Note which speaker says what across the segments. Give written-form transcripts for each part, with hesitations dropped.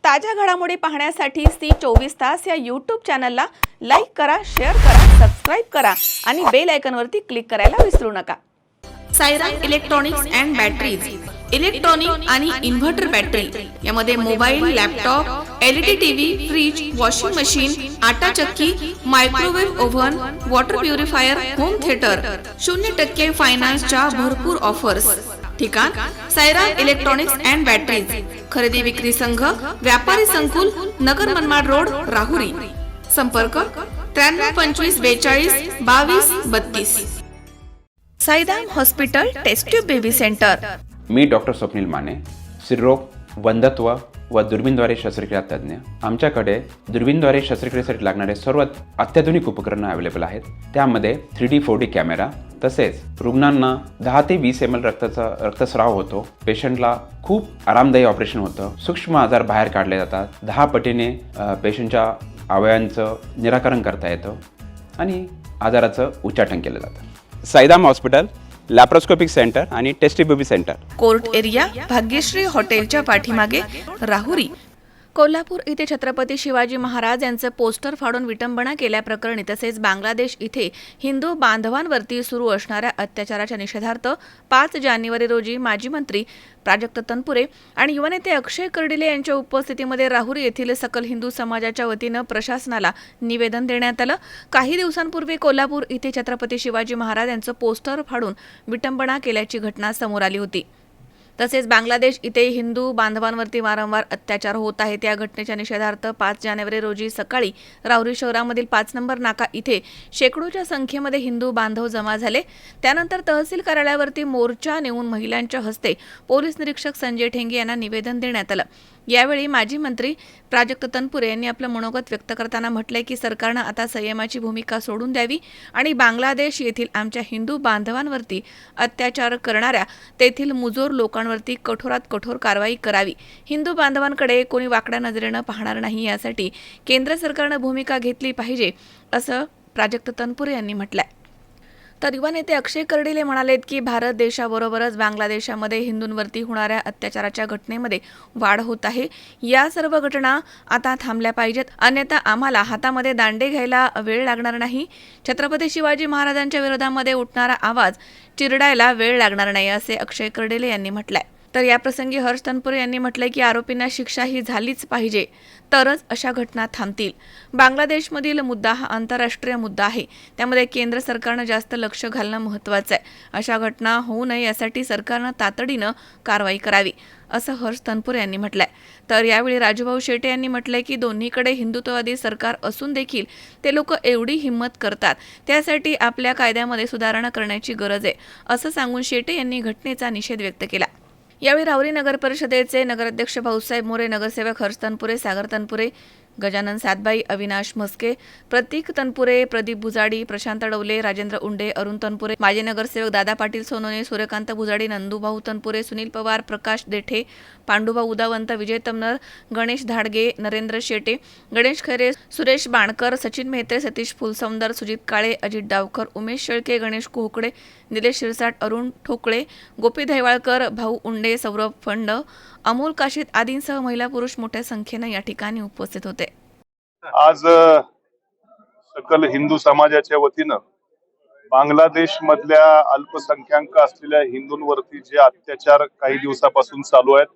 Speaker 1: ताज्या घडामोडी पाहण्यासाठी सी24 तास या यूट्यूब चॅनलला लाईक करा, शेअर करा, सबस्क्राईब करा आणि बेल आयकॉनवरती क्लिक करायला विसरू नका। Sairam electronics and batteries, electronic आणि इन्व्हर्टर बॅटरी यामध्ये mobile, laptop, LED TV, fridge, washing machine, आटा चक्की, microwave oven, water purifier, home theatre, 0% फायनान्सच्या भरपूर ऑफर्स। ठिकाण साईराम इलेक्ट्रॉनिक्स अँड बॅटरीज, खरेदी विक्री संघ, व्यापारी संकुल, नगर मनमाड रोड, राहुरी। संपर्क 93 25 42 22 32। Sairam hospital test tube baby centre.
Speaker 2: मी डॉक्टर स्वप्नील माने, स्त्रीरोग, वंध्यत्व व दुर्बीणद्वारे शस्त्रक्रिया तज्ज्ञ। आमच्याकडे दुर्बीणद्वारे शस्त्रक्रियेसाठी लागणारे सर्व अत्याधुनिक उपकरणं अवेलेबल आहेत। त्यामध्ये 3D 4D कॅमेरा, तसेच रुग्णांना 10 ते 20 ml रक्तस्राव होतो। पेशंटला खूप आरामदायी ऑपरेशन होतं। सूक्ष्म आजार बाहेर काढले जातात। 10 पटीने पेशंटच्या अवयवांचं निराकरण करता येतं आणि आजाराचं उच्चाटन केलं जातं। साईराम हॉस्पिटल लॅप्रोस्कोपिक सेंटर आणि test baby centre,
Speaker 1: court area, Bhagyashree हॉटेलच्या पाठीमागे, राहुरी। कोल्हापूर इथे छत्रपती शिवाजी महाराज यांचं पोस्टर फाडून विटंबना केल्याप्रकरणी तसेच बांगलादेश इथे हिंदू बांधवांवरती सुरू असणाऱ्या अत्याचाराच्या निषेधार्थ 5 जानेवारी रोजी माजी मंत्री प्राजक्त तनपुरे आणि युवानेते अक्षय कर्डिले यांच्या उपस्थितीमध्ये राहुरी येथील सकल हिंदू समाजाच्या वतीनं प्रशासनाला निवेदन देण्यात आलं। काही दिवसांपूर्वी कोल्हापूर इथे छत्रपती शिवाजी महाराज यांचं पोस्टर फाडून विटंबना केल्याची घटना समोर आली होती। तसेच बांगलादेश इथे हिंदू बांधवांवरती वारंवार अत्याचार होत आहेत। या घटनेच्या निषेधार्थ 5 जानेवारी रोजी सकाळी राहुरी शहरामधील 5 नंबर नाका इथे शेकडोच्या संख्येमध्ये हिंदू बांधव जमा झाले। त्यानंतर तहसील कार्यालयावरती मोर्चा नेऊन महिलांच्या हस्ते पोलीस निरीक्षक संजय ठेंगे यांना निवेदन देण्यात आलं। यावेळी माजी मंत्री प्राजक्त तनपुरे यांनी आपलं मनोगत व्यक्त करताना म्हटलंय की सरकारनं आता संयमाची भूमिका सोडून द्यावी आणि बांगलादेश येथील आमच्या हिंदू बांधवांवरती अत्याचार करणाऱ्या तेथील मुजोर लोकांवरती कठोरात कठोर कारवाई करावी। हिंदू बांधवांकडे कोणी वाकड्या नजरेनं पाहणार नाही, यासाठी केंद्र सरकारनं भूमिका घेतली पाहिजे, असं प्राजक्त तनपुरे यांनी म्हटलंय। तर युवा नेते अक्षय कर्डिले म्हणालेत की भारत देशाबरोबरच बांगलादेशामध्ये हिंदूंवरती होणाऱ्या अत्याचाराच्या घटनेमध्ये वाढ होत आहे। या सर्व घटना आता थांबल्या पाहिजेत, अन्यथा आम्हाला हातामध्ये दांडे घ्यायला वेळ लागणार नाही। छत्रपती शिवाजी महाराजांच्या विरोधामध्ये उठणारा आवाज चिरडायला वेळ लागणार नाही, असे अक्षय कर्डिले यांनी म्हटलंय। तर याप्रसंगी हर्ष तनपुरे यांनी म्हटलंय की आरोपींना शिक्षा ही झालीच पाहिजे, तरच अशा घटना थांबतील। बांगलादेशमधील मुद्दा हा आंतरराष्ट्रीय मुद्दा आहे, त्यामध्ये केंद्र सरकारनं जास्त लक्ष घालणं महत्त्वाचं आहे। अशा घटना होऊ नये यासाठी सरकारनं तातडीनं कारवाई करावी, असं हर्ष तनपुरे यांनी म्हटलंय। तर यावेळी राजूभाऊ शेटे यांनी म्हटलंय की दोन्हीकडे हिंदुत्ववादी सरकार असून देखील ते लोक एवढी हिंमत करतात, त्यासाठी आपल्या कायद्यामध्ये सुधारणा करण्याची गरज आहे, असं सांगून शेटे यांनी घटनेचा निषेध व्यक्त केला। यावेळी राहुरी नगर परिषदेचे नगराध्यक्ष भाऊसाहेब मोरे, नगरसेवक हर्ष तनपुरे, सागर तनपुरे, गजानन सातबाई, अविनाश म्हस्के, प्रतीक तनपुरे, प्रदीप भुजाडी, प्रशांत डवले, राजेंद्र उंडे, अरुण तनपुरे, माजी नगरसेवक दादा पाटील सोनोने, सूर्यकांत भुजाडी, नंदूभाऊ तनपुरे, सुनील पवार, प्रकाश देठे, पांडुभाऊ उदावंत, विजय तमनर, गणेश धाडगे, नरेंद्र शेटे, गणेश खैरे, सुरेश बाणकर, सचिन मेहते, सतीश फुलसौंदर, सुजित काळे, अजित डावकर, उमेश शेळके, गणेश कोहकडे, निलेश शिरसाट, अरुण ठोकळे, गोपी धैवाळकर, भाऊ उंडे, सौरभ फंड, अमोल काशीत आदींसह महिला पुरुष मोठ्या संख्येने या ठिकाणी उपस्थित होते।
Speaker 3: आज सकल हिंदू समाजाच्या वतीनं बांगलादेश मधल्या अल्पसंख्याक असलेल्या हिंदूंवरती जे अत्याचार काही दिवसापासून चालू आहेत,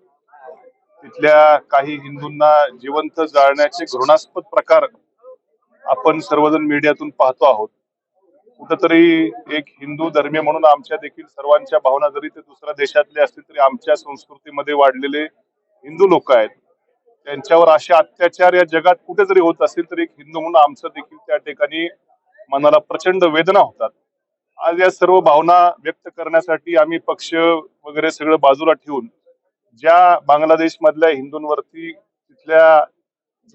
Speaker 3: तिथल्या काही हिंदूंना जिवंत जाळण्याचे घृणास्पद प्रकार आपण सर्वजण मीडियातून पाहतो आहोत। कुठंतरी एक हिंदू धर्मीय म्हणून आमच्या देखील सर्वांच्या भावना, जरी ते दुसऱ्या देशातले असतील तरी आमच्या संस्कृतीमध्ये वाढलेले हिंदू लोक आहेत, त्यांच्यावर असे अत्याचार या जगात कुठेतरी होत असतील तर एक हिंदू म्हणून आमचं देखील त्या ठिकाणी मनाला प्रचंड वेदना होतात। आज या सर्व भावना व्यक्त करण्यासाठी आम्ही पक्ष वगैरे सगळं बाजूला ठेवून ज्या बांगलादेश मधल्या हिंदूंवरती तिथल्या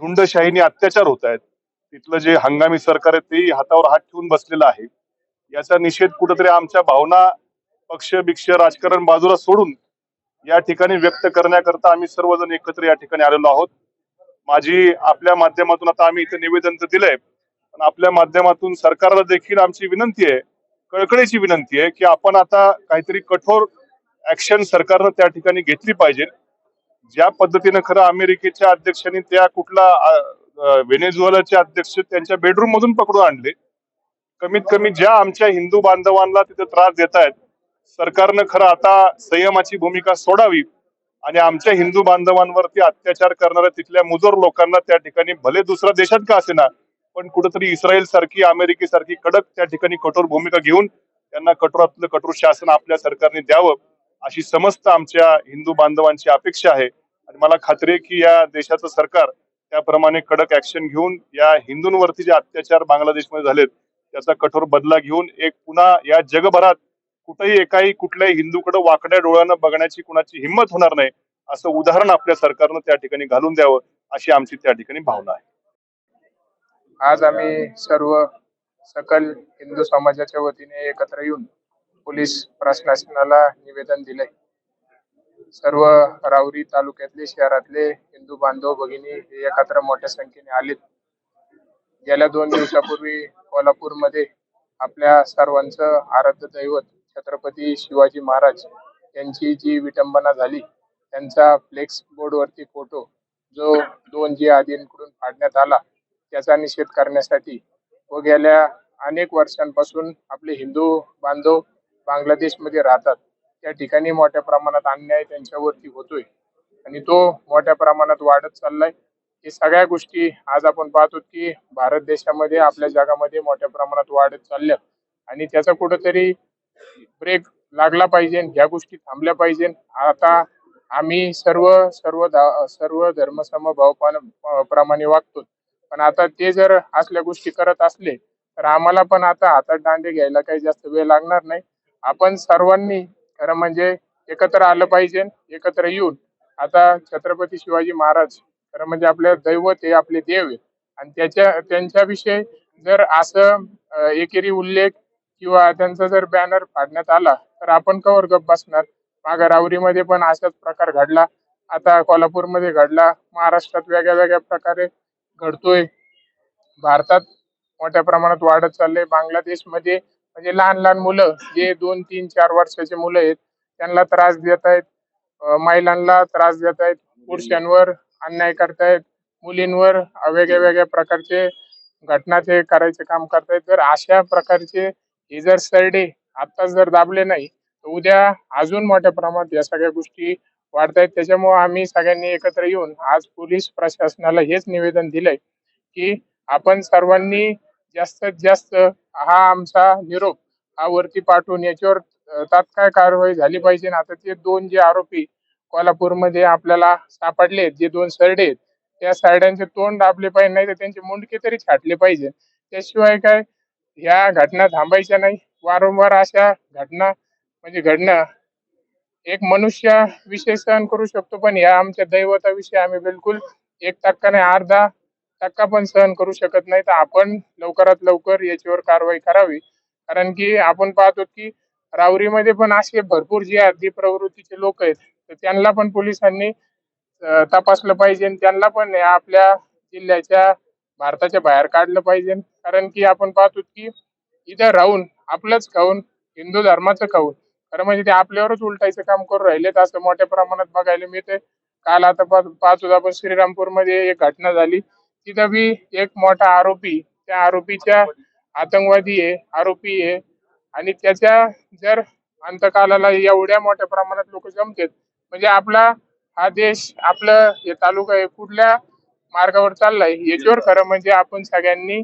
Speaker 3: झुंडशाहीने अत्याचार होत आहेत, तिथलं जे हंगामी सरकार आहे तेही हातावर हात ठेवून बसलेलं आहे, याचा निषेध कुठेतरी आमच्या भावना, पक्ष बिक्ष राजकारण बाजूला सोडून या ठिकाणी व्यक्त करण्याकरता आम्ही सर्वजण एकत्र या ठिकाणी आलेलो आहोत। माझी आपल्या माध्यमातून आता आम्ही इथे निवेदन तर दिलंय, पण आपल्या माध्यमातून सरकारला देखील आमची विनंती आहे, कळकळीची विनंती आहे की आपण आता काहीतरी कठोर ऍक्शन सरकारनं त्या ठिकाणी घेतली पाहिजे। ज्या पद्धतीनं खरं अमेरिकेच्या अध्यक्षांनी त्या कुठला व्हेनेझुएलाचे अध्यक्ष त्यांच्या बेडरूम मधून पकडून आणले, कमीत कमी ज्या आमच्या हिंदू बांधवांना तिथे त्रास देत आहेत, सरकारनं खरं आता संयमाची भूमिका सोडावी आणि आमच्या हिंदू बांधवांवरती अत्याचार करणाऱ्या तिथल्या मुजोर लोकांना त्या ठिकाणी भले दुसऱ्या देशात का असेना पण कुठेतरी इस्रायल सारखी अमेरिकेसारखी कडक त्या ठिकाणी कठोर भूमिका घेऊन त्यांना कठोरातलं कठोर शासन आपल्या सरकारने द्यावं अशी समस्त आमच्या हिंदू बांधवांची अपेक्षा आहे. आणि मला खात्री आहे की या देशाचं सरकार त्याप्रमाणे कडक ऍक्शन घेऊन या हिंदूंवरती जे अत्याचार बांगलादेशमध्ये झालेत त्याचा कठोर बदला घेऊन एक पुन्हा या जगभरात कुठेही एकाही कुठल्याही हिंदूकडे वाकड्या डोळ्यानं बघण्याची कुणाची हिंमत होणार नाही असं उदाहरण आपल्या सरकारनं त्या ठिकाणी घालून द्यावं अशी आमची त्या ठिकाणी भावना आहे.
Speaker 4: आज आम्ही सर्व सकल हिंदू समाजाच्या वतीने एकत्र येऊन पोलीस प्रशासनाला निवेदन दिले. सर्व राहुरी तालुक्यातले शहरातले हिंदू बांधव भगिनी हे एकत्र मोठ्या संख्येने आलेत. गेल्या 2 दिवसापूर्वी कोल्हापूरमध्ये आपल्या सर्वांचं आराध्य दैवत छत्रपती शिवाजी महाराज यांची जी विटंबना झाली, त्यांचा फ्लेक्स बोर्डवरती फोटो जो 2 जिहादींकडून फाडण्यात आला त्याचा निषेध करण्यासाठी व गेल्या अनेक वर्षांपासून आपले हिंदू बांधव बांगलादेशमध्ये राहतात त्या ठिकाणी मोठ्या प्रमाणात अन्याय त्यांच्यावरती होतोय आणि तो मोठ्या प्रमाणात वाढत चाललाय. हे सगळ्या गोष्टी आज आपण पाहतो की भारत देशामध्ये आपल्या जगामध्ये मोठ्या प्रमाणात वाढत चालल्यात आणि त्याचा कुठेतरी ब्रेक लागला पाहिजे, ह्या गोष्टी थांबल्या पाहिजे. आता आम्ही सर्व धर्म समभावप्रमाणे वागतो, पण आता ते जर असल्या गोष्टी करत असले तर आम्हाला पण आता हातात दांडे घ्यायला काही जास्त वेळ लागणार नाही. आपण सर्वांनी खरं म्हणजे एकत्र आलं पाहिजे. एकत्र येऊन आता छत्रपती शिवाजी महाराज खरं म्हणजे आपले दैवत आहे, आपले देव आहे आणि त्यांच्याविषयी जर असं एकेरी उल्लेख किंवा त्यांचा जर बॅनर फाडण्यात आला तर आपण कवर गप बसणार. मागं राहुरीमध्ये पण असाच प्रकार घडला, आता कोल्हापूरमध्ये घडला, महाराष्ट्रात वेगळ्या वेगळ्या प्रकारे घडतोय, भारतात मोठ्या प्रमाणात वाढत चाललंय. बांगलादेशमध्ये म्हणजे लहान लहान मुलं जे 2, 3, 4 वर्षाचे मुलं आहेत त्यांना त्रास देत आहेत, महिलांना त्रास देत आहेत, पुरुषांवर अन्याय करतायत, मुलींवर वेगळ्या वेगळ्या प्रकारचे घटना ते करायचे काम करतायत. तर अशा प्रकारचे हे जर सरडे आत्ताच जर दाबले नाही तर उद्या अजून मोठ्या प्रमाणात या सगळ्या गोष्टी वाढतायत. त्याच्यामुळे आम्ही सगळ्यांनी एकत्र येऊन आज पोलीस प्रशासनाला हेच निवेदन दिलंय की आपण सर्वांनी जास्तीत जास्त हा आमचा निरोप हा वरती पाठवून याच्यावर तात्काळ कारवाई झाली पाहिजे. आता ते 2 जे आरोपी कोल्हापूरमध्ये आपल्याला सापडले, जे 2 सरडे आहेत, त्या सरड्यांचे तोंड दाबले पाहिजे, नाही तर त्यांचे मुंडके तरी छाटले पाहिजे. त्याशिवाय काय ह्या घटना थांबायच्या नाही. वारंवार अशा घटना म्हणजे घडणं एक मनुष्य विषय सहन करू शकतो, पण या आमच्या दैवताविषयी आम्ही बिलकुल 1% नाही, अर्धा टक्का पण सहन करू शकत नाही. तर आपण लवकरात लवकर याच्यावर कारवाई करावी. कारण की आपण पाहतो की राहुरीमध्ये पण असे भरपूर जिहादी प्रवृत्तीचे लोक आहेत, तर त्यांना पण पोलिसांनी तपासलं पाहिजे, त्यांना पण या आपल्या जिल्ह्याच्या भारताच्या बाहेर काढलं पाहिजे. कारण की आपण पाहतो की इथं राहून आपलंच खाऊन हिंदू धर्माचं खाऊन खरं म्हणजे ते आपल्यावरच उलटायचं काम करून राहिलेत असं मोठ्या प्रमाणात बघायला मिळतंय. काल आता पाहतो आपण श्रीरामपूरमध्ये एक घटना झाली, तिथं बी एक मोठा आरोपी त्या आरोपीच्या आतंकवादी आहे, आरोपी आहे आणि त्याच्या जर अंतकालाला एवढ्या मोठ्या प्रमाणात लोक जमतात म्हणजे आपला हा देश आपलं हे तालुका आहे कुठल्या मार्गावर चाललाय याच्यावर खरं म्हणजे आपण सगळ्यांनी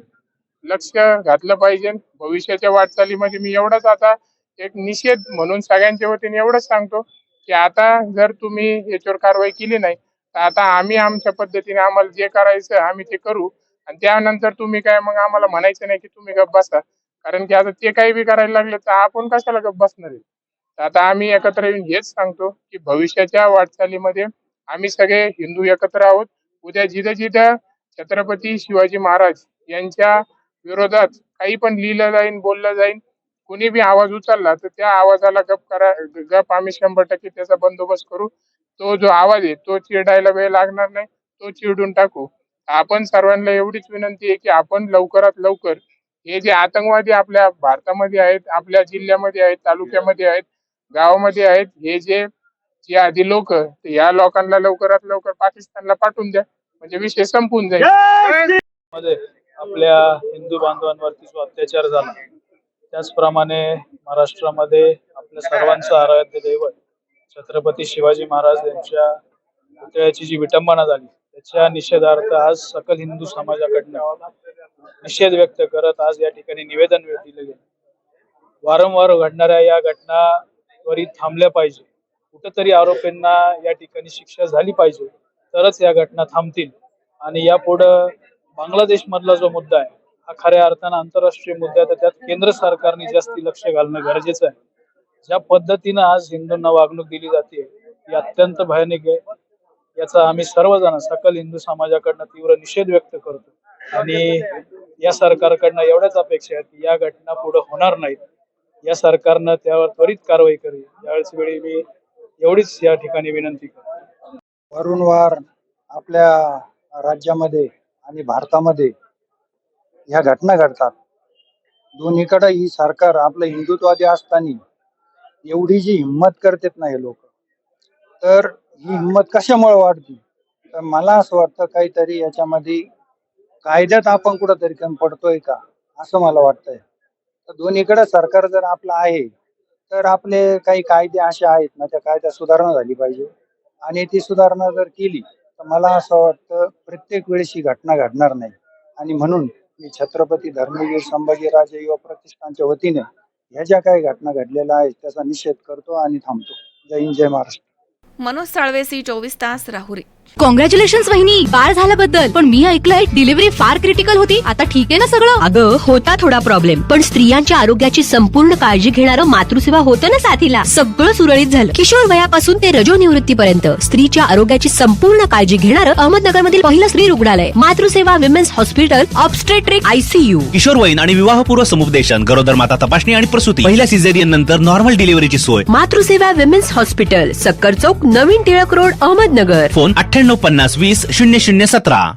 Speaker 4: लक्ष घातलं पाहिजे. भविष्याच्या वाटचालीमध्ये मी एवढंच आता एक निषेध म्हणून सगळ्यांच्या वतीने एवढंच सांगतो की आता जर तुम्ही याच्यावर कारवाई केली नाही तर आता आम्ही आमच्या पद्धतीने आम्हाला जे करायचं आम्ही ते करू आणि त्यानंतर तुम्ही काय मग आम्हाला म्हणायचं नाही की तुम्ही गप्प बसा. कारण की आता ते काही बी करायला लागले तर आपण कशाला गप्प बसणार आहे. तर आता आम्ही एकत्र येऊन हेच सांगतो की भविष्याच्या वाटचालीमध्ये आम्ही सगळे हिंदू एकत्र आहोत. उद्या जिथं जिथं छत्रपती शिवाजी महाराज यांच्या विरोधात काही पण लिहिलं जाईल, बोललं जाईल, कुणी बी आवाज उचलला तर त्या आवाजाला गप आम्ही 100% त्याचा बंदोबस्त करू. तो जो आवाज आहे तो चिरडायला वेळ लागणार नाही, तो चिरडून टाकू. आपण सर्वांना एवढीच विनंती आहे की आपण लवकरात लवकर हे जे आतंकवादी आपल्या भारतामध्ये आहेत, आपल्या जिल्ह्यामध्ये आहेत, तालुक्यामध्ये आहेत, गावामध्ये आहेत, हे जे जे आधी लोक या लोकांना लवकरात लवकर पाकिस्तानला पाठवून द्या, म्हणजे विषय संपून जाईल.
Speaker 5: मध्ये आपल्या हिंदू बांधवांवरती जो अत्याचार झाला, त्याचप्रमाणे महाराष्ट्रामध्ये आपल्या सर्वांचं आराध्य दैवत छत्रपती शिवाजी महाराज यांच्या पुतळ्याची जी विटंबना झाली, त्याच्या निषेधार्थ आज सकल हिंदू समाजाकडनं निषेध व्यक्त करत आज या ठिकाणी निवेदन दिले गेले. वारंवार घडणाऱ्या या घटना त्वरित थांबल्या पाहिजे. कुठेतरी आरोपींना या ठिकाणी शिक्षा झाली पाहिजे, तरच या घटना थांबतील. आणि यापुढं बांगलादेश मधला जो मुद्दा आहे हा खऱ्या अर्थानं आंतरराष्ट्रीय मुद्दा आहे, तर त्यात केंद्र सरकारने जास्ती लक्ष घालणं गरजेचं आहे. ज्या पद्धतीनं आज हिंदूंना वागणूक दिली जाते ती अत्यंत भयानक आहे. याचा आम्ही सर्वजण सकल हिंदू समाजाकडनं तीव्र निषेध व्यक्त करतो आणि या सरकारकडनं एवढ्याच अपेक्षा आहेत की या घटना पुढे होणार नाहीत. या सरकारनं त्यावर त्वरित कारवाई करावी. यावेळेस वेळी मी एवढीच या ठिकाणी विनंती करतो.
Speaker 6: वारंवार आपल्या राज्यामध्ये आणि भारतामध्ये ह्या घटना घडतात. दोन्हीकडे ही सरकार आपलं हिंदुत्ववादी असताना एवढी जी हिंमत करतात ना हे लोक, तर ही हिंमत कशामुळे वाढते? तर मला असं वाटतं काहीतरी याच्यामध्ये कायद्यात आपण कुठंतरी कमी पडतोय का, असं मला वाटतंय. तर दोन्हीकडे सरकार जर आपलं आहे तर आपले काही कायदे असे आहेत ना, त्या कायद्यात सुधारणा झाली पाहिजे. आणि ती सुधारणा जर केली तर मला असं वाटतं प्रत्येक वेळेस ही घटना घडणार नाही. आणि म्हणून मी छत्रपती धर्मवीर संभाजीराजे युवा प्रतिष्ठानच्या वतीने ह्या ज्या काही घटना घडलेल्या आहेत त्याचा निषेध करतो आणि थांबतो. जय हिंद, जय महाराष्ट्र.
Speaker 1: मनोज साळवे, सी 24 तास, राहुरी.
Speaker 7: कॉंग्रॅच्युलेशन वहिनी, बाळ झाल्याबद्दल. पण मी ऐकलंय डिलिव्हरी फार क्रिटिकल होती. आता ठीक आहे ना सगळं? अगं होता थोडा प्रॉब्लेम, पण स्त्रियांच्या आरोग्याची संपूर्ण काळजी घेणारं मातृसेवा होतं ना साथीला. सगळं सुरळीत झालं. किशोर वयापासून ते रजोनिवृत्तीपर्यंत स्त्रीच्या आरोग्याची संपूर्ण काळजी घेणारं अहमदनगर मधील पहिलं स्त्री रुग्णालय Matruseva women's hospital, obstetric ICU.
Speaker 8: किशोरवयीन आणि विवाहपूर्व समुपदेशन, गरोदर माता तपासणी आणि प्रसूती, पहिल्या सिझेरियन नंतर नॉर्मल डिलिव्हरीची सोय.
Speaker 7: मातृसेवा विमेन्स हॉस्पिटल, सक्कर चौक, नवीन टिळक रोड, अहमदनगर.
Speaker 8: फोन 9850 20 0017.